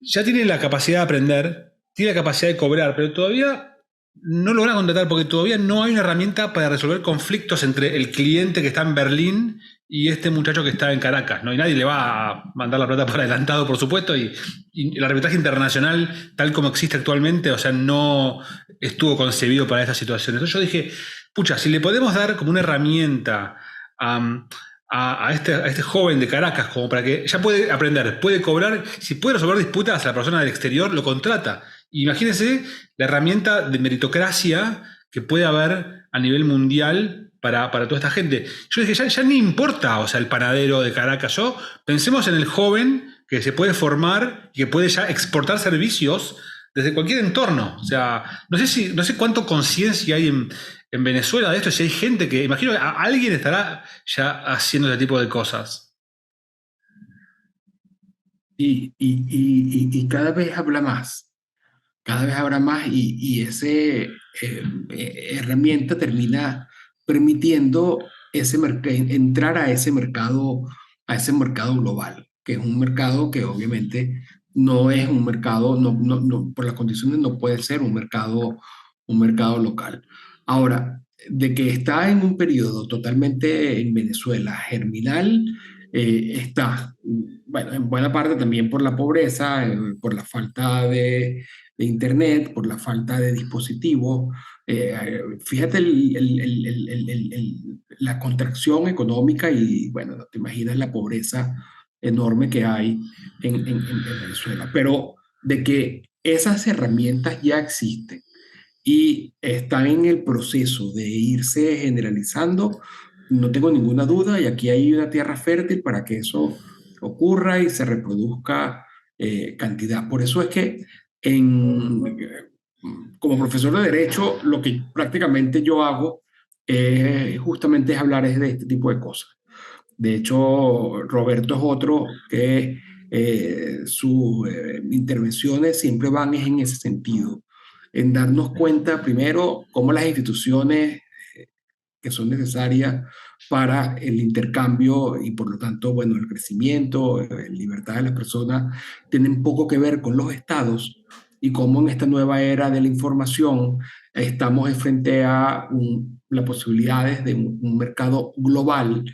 Ya tiene la capacidad de aprender, tiene la capacidad de cobrar, pero todavía no lo van a contratar porque todavía no hay una herramienta para resolver conflictos entre el cliente que está en Berlín y este muchacho que está en Caracas, ¿no? Y nadie le va a mandar la plata por adelantado, por supuesto, y el arbitraje internacional, tal como existe actualmente, o sea, no estuvo concebido para estas situaciones. Entonces yo dije, pucha, si le podemos dar como una herramienta a este joven de Caracas, como para que ya puede aprender, puede cobrar, si puede resolver disputas a la persona del exterior, lo contrata. Imagínense la herramienta de meritocracia que puede haber a nivel mundial para toda esta gente. Yo dije, ya ni importa, o sea, el panadero de Caracas. Pensemos en el joven que se puede formar y que puede ya exportar servicios desde cualquier entorno. O sea, no sé cuánto conciencia hay en Venezuela de esto, si hay gente que, imagino que alguien estará ya haciendo ese tipo de cosas. Y cada vez habla más. Cada vez habrá más y ese herramienta termina permitiendo entrar a ese mercado global, que es un mercado que obviamente no es un mercado, por las condiciones no puede ser un mercado local. Ahora, de que está en un periodo totalmente en Venezuela germinal, está, bueno, en buena parte también por la pobreza, por la falta de internet, por la falta de dispositivos. Fíjate la contracción económica y, bueno, no te imaginas la pobreza enorme que hay en Venezuela. Pero de que esas herramientas ya existen y están en el proceso de irse generalizando, no tengo ninguna duda y aquí hay una tierra fértil para que eso ocurra y se reproduzca cantidad. Por eso es que como profesor de Derecho, lo que prácticamente yo hago justamente es hablar de este tipo de cosas. De hecho, Roberto es otro que sus intervenciones siempre van en ese sentido, en darnos cuenta primero cómo las instituciones que son necesarias para el intercambio y por lo tanto, bueno, el crecimiento, la libertad de las personas, tienen poco que ver con los estados y cómo en esta nueva era de la información estamos frente a las posibilidades de un mercado global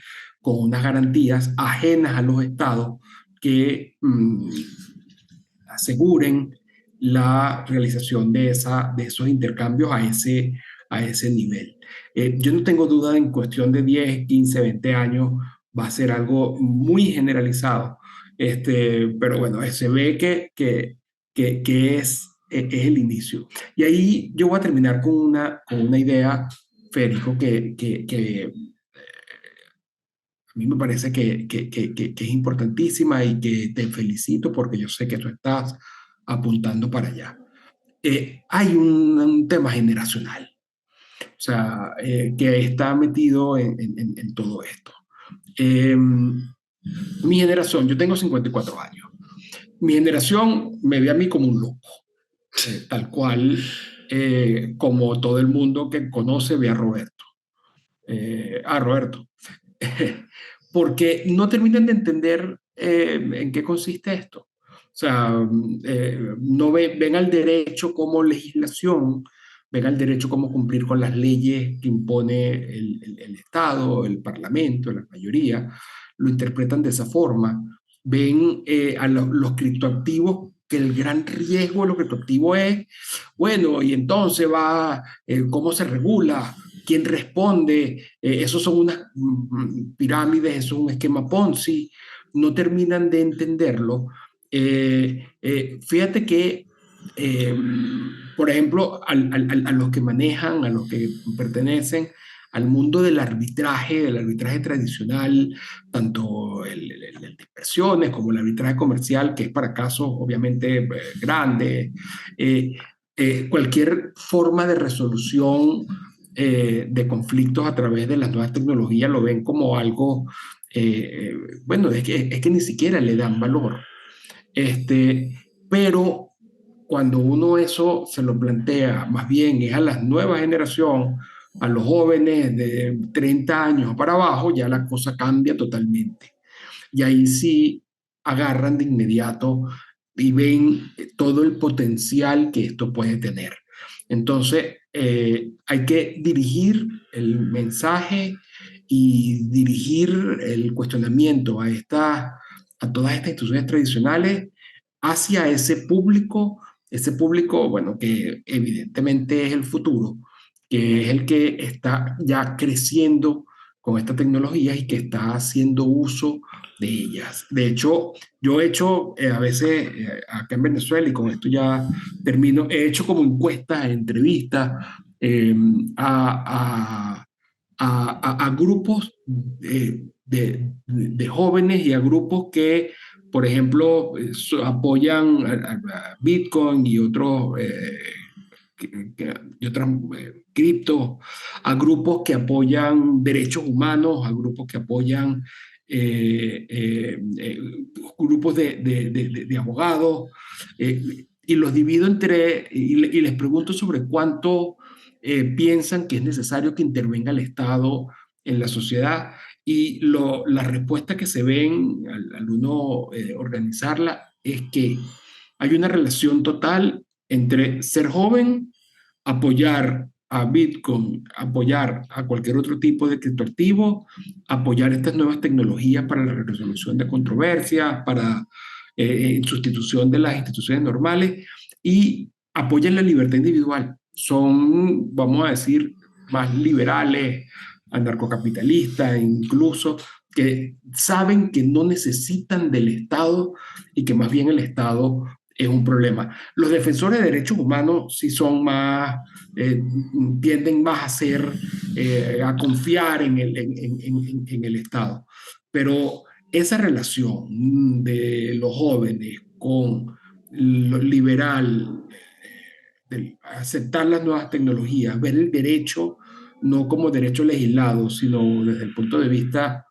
con unas garantías ajenas a los estados que aseguren la realización de esos intercambios a ese nivel. Yo no tengo duda en cuestión de 10, 15, 20 años va a ser algo muy generalizado, pero bueno, se ve que es el inicio. Y ahí yo voy a terminar con una idea, Férico, que a mí me parece que es importantísima y que te felicito porque yo sé que tú estás apuntando para allá. Hay un tema generacional, o sea, que está metido en todo esto. Mi generación, yo tengo 54 años, mi generación me ve a mí como un loco, tal cual como todo el mundo que conoce ve a Roberto. Roberto. Porque no terminan de entender en qué consiste esto. O sea, no ven al derecho como legislación, ven al derecho como cumplir con las leyes que impone el Estado, el Parlamento, la mayoría, lo interpretan de esa forma. Ven a los criptoactivos que el gran riesgo de los criptoactivos es, bueno, y entonces va, ¿cómo se regula? ¿Quién responde? Esos son unas pirámides, eso es un esquema Ponzi, no terminan de entenderlo Fíjate que, eh, por ejemplo, a los que manejan, a los que pertenecen al mundo del arbitraje tradicional, tanto el de inversiones como el arbitraje comercial, que es para casos obviamente grandes, eh, cualquier forma de resolución de conflictos a través de las nuevas tecnologías lo ven como algo, bueno, es que ni siquiera le dan valor. Pero cuando uno eso se lo plantea, más bien es a la nueva generación, a los jóvenes de 30 años para abajo, ya la cosa cambia totalmente. Y ahí sí agarran de inmediato y ven todo el potencial que esto puede tener. Entonces, hay que dirigir el mensaje y dirigir el cuestionamiento a todas estas instituciones tradicionales hacia ese público, bueno, que evidentemente es el futuro, que es el que está ya creciendo con esta tecnología y que está haciendo uso de ellas. De hecho, yo he hecho a veces acá en Venezuela, y con esto ya termino, he hecho como encuestas, entrevistas eh, a, a grupos de jóvenes y a grupos que, por ejemplo, apoyan a Bitcoin y otros y otras criptos, a grupos que apoyan derechos humanos, a grupos que apoyan eh, eh, eh, grupos de abogados, y los divido y les pregunto sobre cuánto piensan que es necesario que intervenga el Estado en la sociedad. Y la respuesta que se ven al uno organizarla es que hay una relación total entre ser joven, apoyar a Bitcoin, apoyar a cualquier otro tipo de criptoactivo, apoyar estas nuevas tecnologías para la resolución de controversias, para sustitución de las instituciones normales, y apoyan la libertad individual. Son, vamos a decir, más liberales, anarcocapitalistas, incluso, que saben que no necesitan del Estado y que más bien el Estado es un problema. Los defensores de derechos humanos sí son más, tienden más a ser, a confiar en el Estado. Pero esa relación de los jóvenes con lo liberal, de aceptar las nuevas tecnologías, ver el derecho no como derecho legislado, sino desde el punto de vista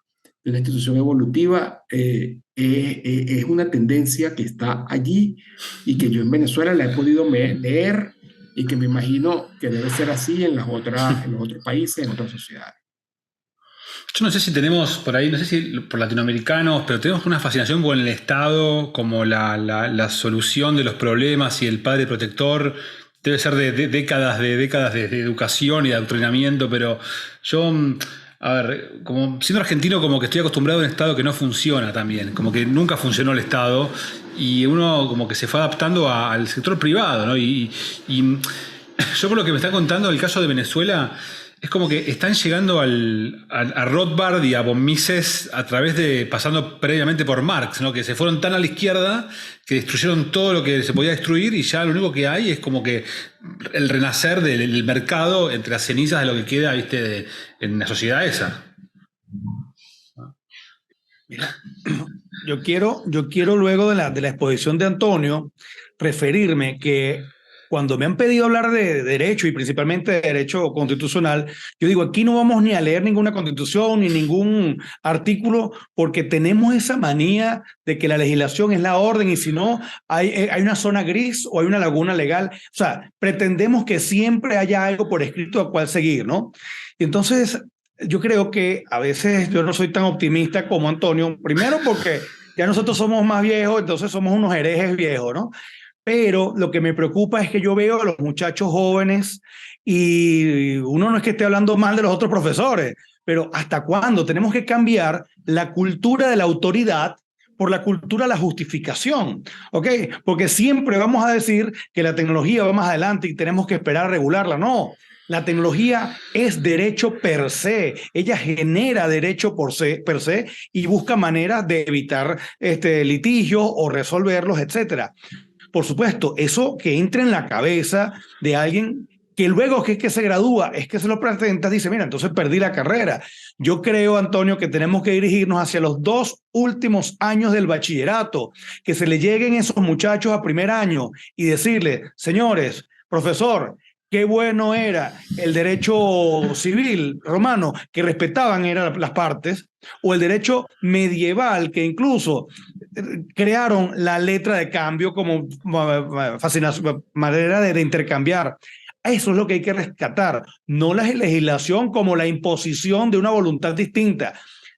de una institución evolutiva, es una tendencia que está allí y que yo en Venezuela la he podido leer y que me imagino que debe ser así en los otros países, en otras sociedades. Yo no sé si tenemos por ahí, no sé si por latinoamericanos, pero tenemos una fascinación con el Estado como la solución de los problemas y el padre protector. Debe ser de décadas de educación y de adoctrinamiento, pero yo, a ver, como siendo argentino, como que estoy acostumbrado a un Estado que no funciona también, como que nunca funcionó el Estado y uno como que se fue adaptando al sector privado, ¿no? Y yo por lo que me está contando el caso de Venezuela, es como que están llegando a Rothbard y a von Mises a través de, pasando previamente por Marx, ¿no? Que se fueron tan a la izquierda que destruyeron todo lo que se podía destruir y ya lo único que hay es como que el renacer del mercado entre las cenizas de lo que queda, ¿viste? En la sociedad esa. Mira, yo quiero luego de la exposición de Antonio referirme que cuando me han pedido hablar de derecho y principalmente de derecho constitucional, yo digo, aquí no vamos ni a leer ninguna constitución ni ningún artículo porque tenemos esa manía de que la legislación es la orden y si no, hay una zona gris o hay una laguna legal. O sea, pretendemos que siempre haya algo por escrito a cual seguir, ¿no? Y entonces, yo creo que a veces yo no soy tan optimista como Antonio, primero porque ya nosotros somos más viejos, entonces somos unos herejes viejos, ¿no? Pero lo que me preocupa es que yo veo a los muchachos jóvenes y uno no es que esté hablando mal de los otros profesores, pero ¿hasta cuándo tenemos que cambiar la cultura de la autoridad por la cultura de la justificación? ¿Ok? Porque siempre vamos a decir que la tecnología va más adelante y tenemos que esperar a regularla. No. La tecnología es derecho per se, ella genera derecho per se y busca maneras de evitar litigios o resolverlos, etcétera. Por supuesto, eso que entra en la cabeza de alguien que luego que es que se gradúa, es que se lo presenta, dice, mira, entonces perdí la carrera. Yo creo, Antonio, que tenemos que dirigirnos hacia los 2 últimos años del bachillerato, que se le lleguen esos muchachos a primer año y decirle, señores, profesor, qué bueno era el derecho civil romano, que respetaban eran las partes, o el derecho medieval, que incluso crearon la letra de cambio como manera de intercambiar. Eso es lo que hay que rescatar, no la legislación como la imposición de una voluntad distinta.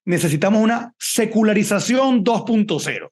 Necesitamos una secularización 2.0.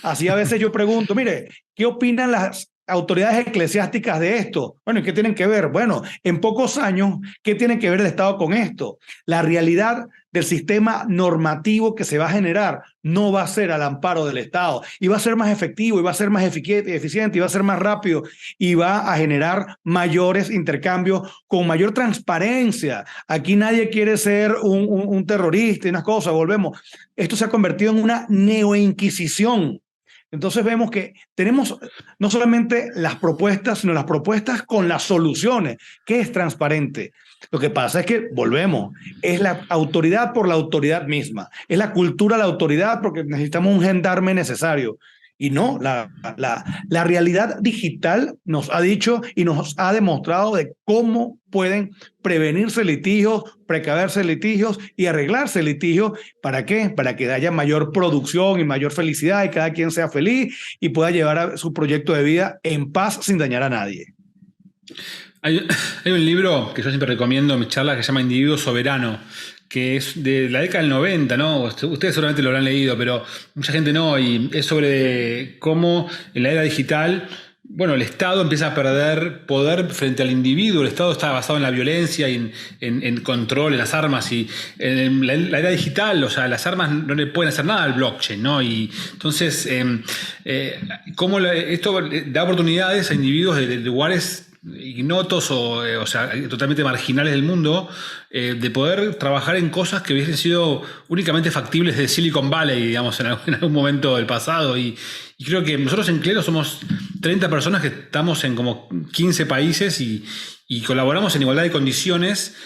Así a veces yo pregunto, mire, ¿qué opinan las autoridades eclesiásticas de esto? Bueno, ¿y qué tienen que ver? Bueno, en pocos años, ¿qué tiene que ver el Estado con esto? La realidad del sistema normativo que se va a generar no va a ser al amparo del Estado, y va a ser más efectivo, y va a ser más eficiente, y va a ser más rápido, y va a generar mayores intercambios con mayor transparencia. Aquí nadie quiere ser un terrorista y unas cosas, volvemos. Esto se ha convertido en una neoinquisición. Entonces vemos que tenemos no solamente las propuestas, sino las propuestas con las soluciones, que es transparente. Lo que pasa es que, volvemos, es la autoridad por la autoridad misma, es la cultura de la autoridad porque necesitamos un gendarme necesario. Y no, la realidad digital nos ha dicho y nos ha demostrado de cómo pueden prevenirse litigios, precaverse litigios y arreglarse litigios. ¿Para qué? Para que haya mayor producción y mayor felicidad y cada quien sea feliz y pueda llevar a su proyecto de vida en paz sin dañar a nadie. Hay un libro que yo siempre recomiendo en mis charlas que se llama Individuo Soberano, que es de la década del 90, ¿no? Ustedes seguramente lo habrán leído, pero mucha gente no, y es sobre cómo en la era digital, bueno, el Estado empieza a perder poder frente al individuo. El Estado está basado en la violencia y en control, en las armas, y en la era digital, o sea, las armas no le pueden hacer nada al blockchain, ¿no? Y entonces, cómo esto da oportunidades a individuos de lugares ignotos o sea, totalmente marginales del mundo, de poder trabajar en cosas que hubiesen sido únicamente factibles de Silicon Valley, digamos, en algún momento del pasado. Y creo que nosotros en Clero somos 30 personas que estamos en como 15 países y colaboramos en igualdad de condiciones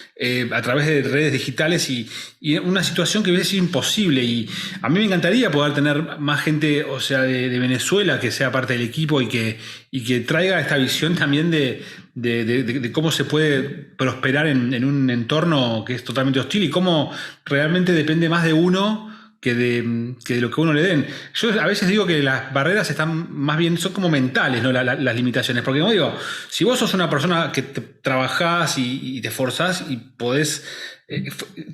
a través de redes digitales y una situación que hubiese sido imposible. Y a mí me encantaría poder tener más gente, o sea, de Venezuela que sea parte del equipo y que traiga esta visión también de cómo se puede prosperar en un entorno que es totalmente hostil y cómo realmente depende más de uno que de lo que uno le den. Yo a veces digo que las barreras están más bien, son como mentales, ¿no? Las limitaciones. Porque como digo, si vos sos una persona que trabajás y te esforzás y podés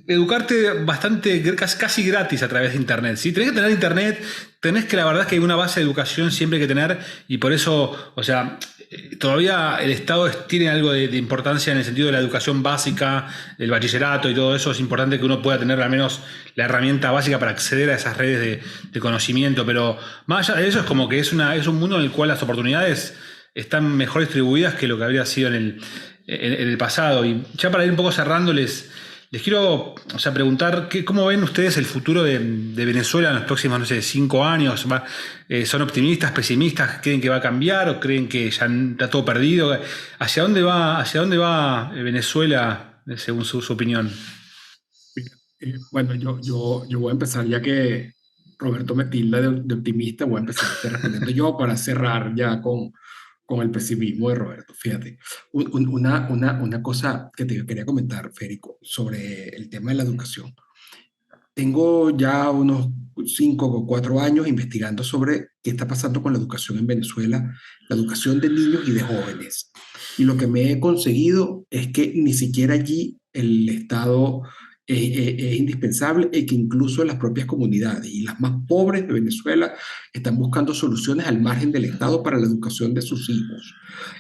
educarte bastante, casi gratis a través de Internet. ¿Sí? Tenés que tener Internet, tenés que, la verdad es que hay una base de educación siempre hay que tener, y por eso, o sea, todavía el Estado tiene algo de importancia en el sentido de la educación básica, el bachillerato y todo eso. Es importante que uno pueda tener al menos la herramienta básica para acceder a esas redes de conocimiento, pero más allá de eso es como que es un mundo en el cual las oportunidades están mejor distribuidas que lo que habría sido en el pasado. Y ya para ir un poco cerrando, les quiero, o sea, preguntar cómo ven ustedes el futuro de Venezuela en los próximos, no sé, 5 años. ¿Son optimistas, pesimistas? ¿Creen que va a cambiar o creen que ya está todo perdido? ¿Hacia dónde va Venezuela, según su opinión? Bueno, yo voy a empezar, ya que Roberto me tilda de optimista, voy a empezar respondiendo yo para cerrar ya con el pesimismo de Roberto. Fíjate, una cosa que te quería comentar, Federico, sobre el tema de la educación. Tengo ya unos 5 o 4 años investigando sobre qué está pasando con la educación en Venezuela, la educación de niños y de jóvenes. Y lo que me he conseguido es que ni siquiera allí el Estado es indispensable, y que incluso las propias comunidades y las más pobres de Venezuela están buscando soluciones al margen del Estado para la educación de sus hijos.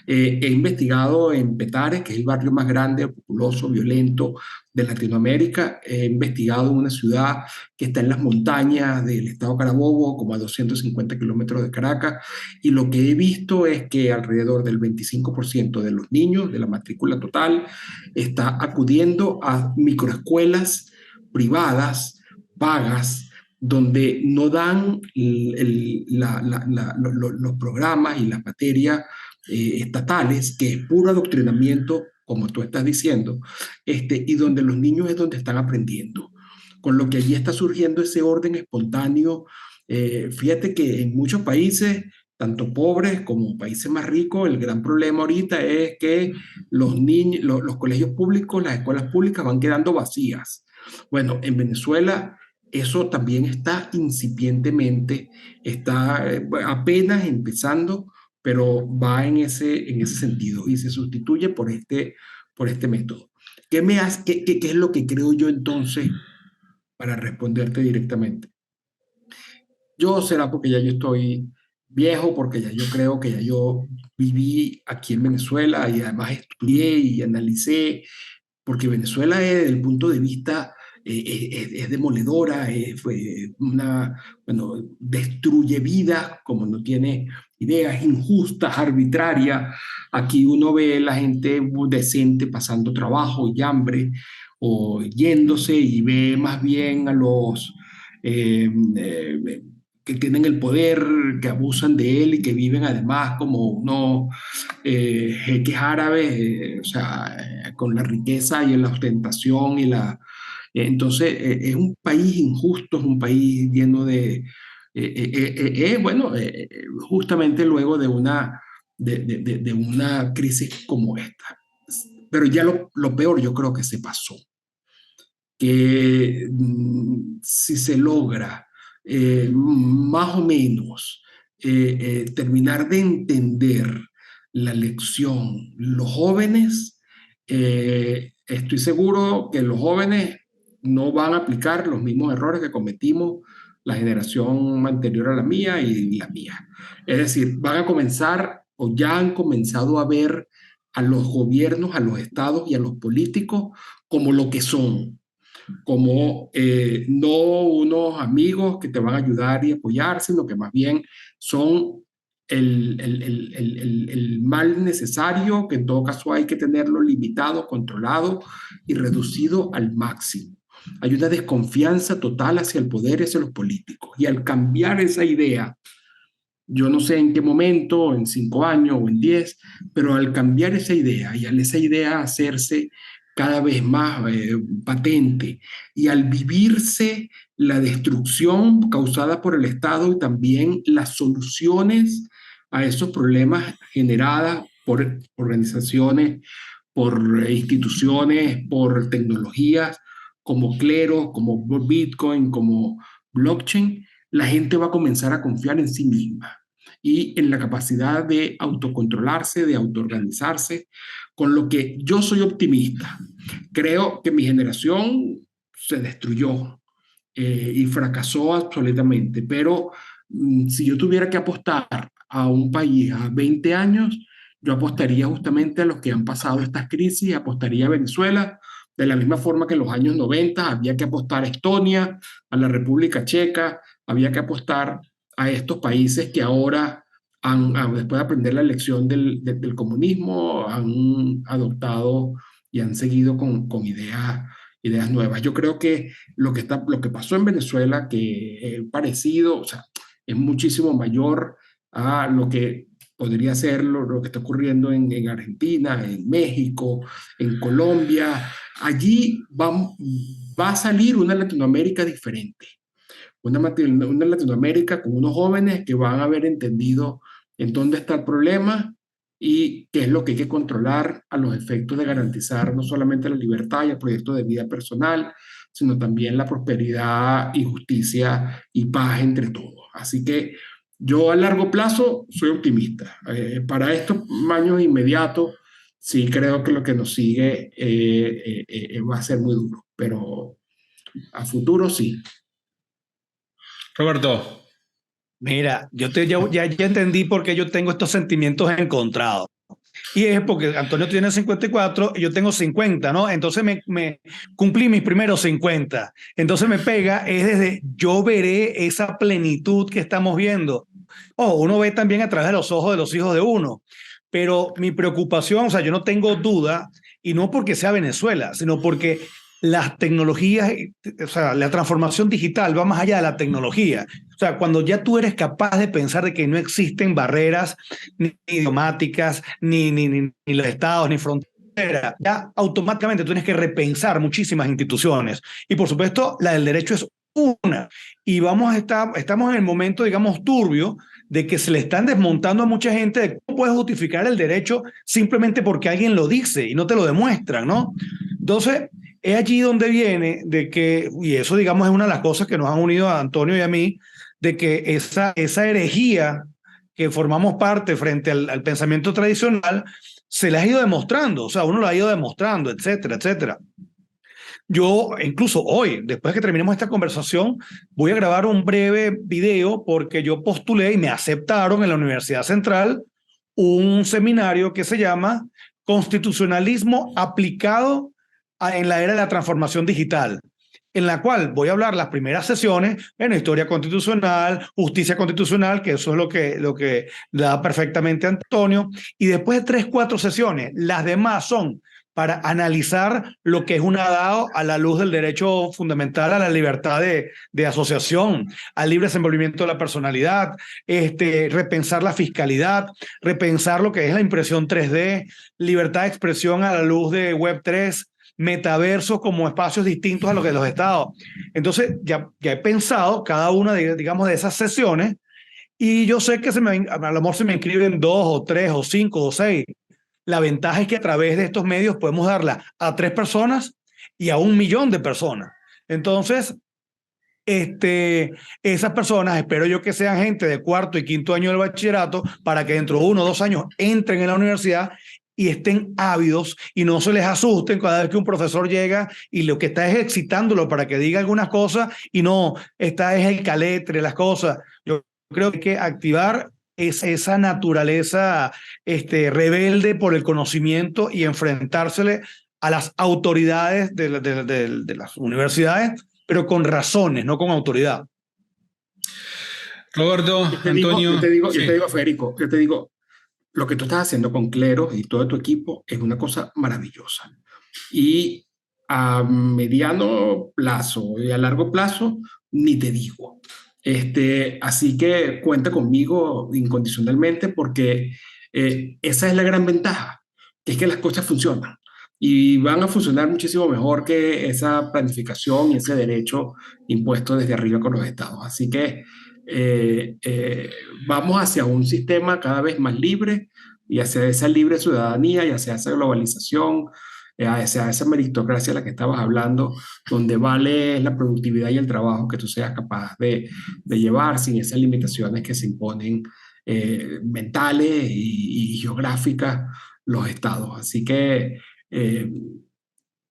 He investigado en Petare, que es el barrio más grande, populoso, violento, de Latinoamérica. He investigado en una ciudad que está en las montañas del estado Carabobo, como a 250 kilómetros de Caracas, y lo que he visto es que alrededor del 25% de los niños de la matrícula total está acudiendo a microescuelas privadas, pagas, donde no dan los programas y las materias estatales, que es puro adoctrinamiento, como tú estás diciendo, y donde los niños es donde están aprendiendo. Con lo que allí está surgiendo ese orden espontáneo. Fíjate que en muchos países, tanto pobres como países más ricos, el gran problema ahorita es que los niños, los colegios públicos, las escuelas públicas van quedando vacías. Bueno, en Venezuela eso también está incipientemente, está apenas empezando, pero va en ese sentido y se sustituye por este método. ¿Qué es lo que creo yo entonces para responderte directamente? Yo será porque ya yo estoy viejo, porque ya yo creo que ya yo viví aquí en Venezuela y además estudié y analicé, porque Venezuela desde el punto de vista es demoledora, fue bueno, destruye vidas como no tiene ideas, injustas, arbitrarias. Aquí uno ve la gente decente pasando trabajo y hambre o yéndose, y ve más bien a los eh, eh, que tienen el poder, que abusan de él y que viven además como unos jeques árabes, o sea, con la riqueza y la ostentación y entonces, es un país injusto, es un país lleno de... bueno, justamente luego de una crisis como esta. Pero ya lo peor yo creo que se pasó, que si se logra más o menos terminar de entender la lección, los jóvenes, estoy seguro que los jóvenes no van a aplicar los mismos errores que cometimos la generación anterior a la mía y la mía. Es decir, van a comenzar o ya han comenzado a ver a los gobiernos, a los estados y a los políticos como lo que son, como no unos amigos que te van a ayudar y apoyar, sino que más bien son el mal necesario, que en todo caso hay que tenerlo limitado, controlado y reducido al máximo. Hay una desconfianza total hacia el poder y hacia los políticos. Y al cambiar esa idea, yo no sé en qué momento, en 5 años o en 10, pero al cambiar esa idea y al esa idea hacerse cada vez más patente, y al vivirse la destrucción causada por el Estado y también las soluciones a esos problemas generadas por organizaciones, por instituciones, por tecnologías como Clero, como Bitcoin, como blockchain, la gente va a comenzar a confiar en sí misma y en la capacidad de autocontrolarse, de autoorganizarse, con lo que yo soy optimista. Creo que mi generación se destruyó y fracasó absolutamente, pero si yo tuviera que apostar a un país a 20 años, yo apostaría justamente a los que han pasado estas crisis, apostaría a Venezuela, de la misma forma que en los años 90 había que apostar a Estonia, a la República Checa, había que apostar a estos países que ahora, después de aprender la lección del comunismo, han adoptado y han seguido con ideas nuevas. Yo creo que lo que pasó en Venezuela, que es parecido, o sea, es muchísimo mayor a lo que podría ser lo que está ocurriendo en Argentina, en México, en Colombia. Allí va a salir una Latinoamérica diferente, una Latinoamérica con unos jóvenes que van a haber entendido en dónde está el problema y qué es lo que hay que controlar a los efectos de garantizar no solamente la libertad y el proyecto de vida personal, sino también la prosperidad y justicia y paz entre todos. Así que yo a largo plazo soy optimista. Para estos años inmediatos, sí creo que lo que nos sigue va a ser muy duro, pero a futuro sí. Roberto. Mira, ya entendí por qué yo tengo estos sentimientos encontrados. Y es porque Antonio tiene 54 y yo tengo 50, ¿no? Entonces me cumplí mis primeros 50. Entonces me pega, es desde yo veré esa plenitud que estamos viendo. Uno ve también a través de los ojos de los hijos de uno. Pero mi preocupación, o sea, yo no tengo duda, y no porque sea Venezuela, sino porque las tecnologías, o sea, la transformación digital va más allá de la tecnología. O sea, cuando ya tú eres capaz de pensar de que no existen barreras ni idiomáticas, ni los estados, ni fronteras, ya automáticamente tú tienes que repensar muchísimas instituciones. Y por supuesto, la del derecho es una. Y estamos en el momento, digamos, turbio de que se le están desmontando a mucha gente de cómo puedes justificar el derecho simplemente porque alguien lo dice y no te lo demuestran, ¿no? Entonces, es allí donde viene de que, y eso digamos es una de las cosas que nos han unido a Antonio y a mí, de que esa herejía que formamos parte frente al pensamiento tradicional, se les ha ido demostrando, o sea, uno lo ha ido demostrando, etcétera, etcétera. Yo, incluso hoy, después que terminemos esta conversación, voy a grabar un breve video porque yo postulé y me aceptaron en la Universidad Central un seminario que se llama Constitucionalismo aplicado en la era de la transformación digital, en la cual voy a hablar las primeras sesiones en historia constitucional, justicia constitucional, que eso es lo que da perfectamente Antonio, y después de 3, 4 sesiones, las demás son para analizar lo que es un DAO a la luz del derecho fundamental a la libertad de asociación, al libre desenvolvimiento de la personalidad, repensar la fiscalidad, repensar lo que es la impresión 3D, libertad de expresión a la luz de Web3, metaversos como espacios distintos a los de los estados. Entonces, ya he pensado cada una digamos, de esas sesiones y yo sé que a lo mejor se me inscriben 2 o 3 o 5 o 6. La ventaja es que a través de estos medios podemos darla a 3 personas y a 1 millón de personas. Entonces, esas personas, espero yo que sean gente de 4º y 5º año del bachillerato para que dentro de 1 o 2 años entren en la universidad y estén ávidos y no se les asusten cada vez que un profesor llega y lo que está es excitándolo para que diga algunas cosas y no, esta es el caletre, las cosas. Yo creo que hay que activar esa naturaleza rebelde por el conocimiento y enfrentársele a las autoridades de las universidades, pero con razones, no con autoridad. Roberto, Antonio. Yo te digo, Federico, lo que tú estás haciendo con Cleros y todo tu equipo es una cosa maravillosa. Y a mediano plazo y a largo plazo, ni te digo. Así que cuenta conmigo incondicionalmente porque esa es la gran ventaja, que es que las cosas funcionan y van a funcionar muchísimo mejor que esa planificación y ese derecho impuesto desde arriba con los estados. Así que vamos hacia un sistema cada vez más libre y hacia esa libre ciudadanía y hacia esa globalización, hacia esa meritocracia de la que estabas hablando, donde vale la productividad y el trabajo que tú seas capaz de llevar sin esas limitaciones que se imponen mentales y geográficas los estados. Así que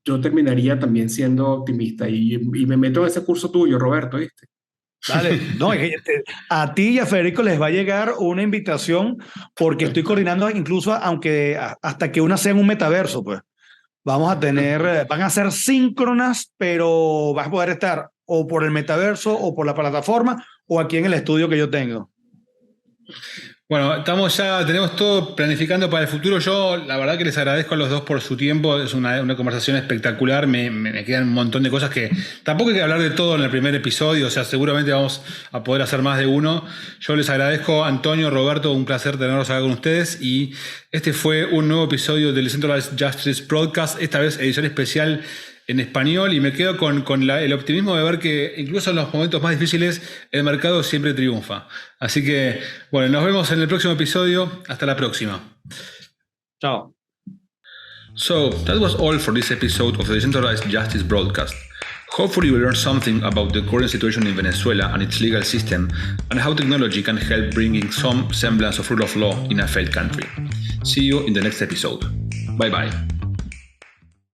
yo terminaría también siendo optimista y me meto en ese curso tuyo, Roberto, ¿viste? Dale, no, a ti y a Federico les va a llegar una invitación porque estoy coordinando incluso hasta que una sea en un metaverso, pues. Vamos a tener, van a ser síncronas, pero vas a poder estar o por el metaverso o por la plataforma o aquí en el estudio que yo tengo. Bueno, tenemos todo planificando para el futuro. Yo la verdad que les agradezco a los dos por su tiempo. Es una conversación espectacular. Me quedan un montón de cosas que tampoco hay que hablar de todo en el primer episodio. O sea, seguramente vamos a poder hacer más de uno. Yo les agradezco, Antonio, Roberto, un placer tenerlos acá con ustedes. Y este fue un nuevo episodio del Decentralized Justice Broadcast, esta vez edición especial en español, y me quedo con el optimismo de ver que incluso en los momentos más difíciles el mercado siempre triunfa. Así que, bueno, nos vemos en el próximo episodio. Hasta la próxima. Chao. So, that was all for this episode of the Decentralized Justice Broadcast. Hopefully you learned something about the current situation in Venezuela and its legal system, and how technology can help bringing some semblance of rule of law in a failed country. See you in the next episode. Bye bye.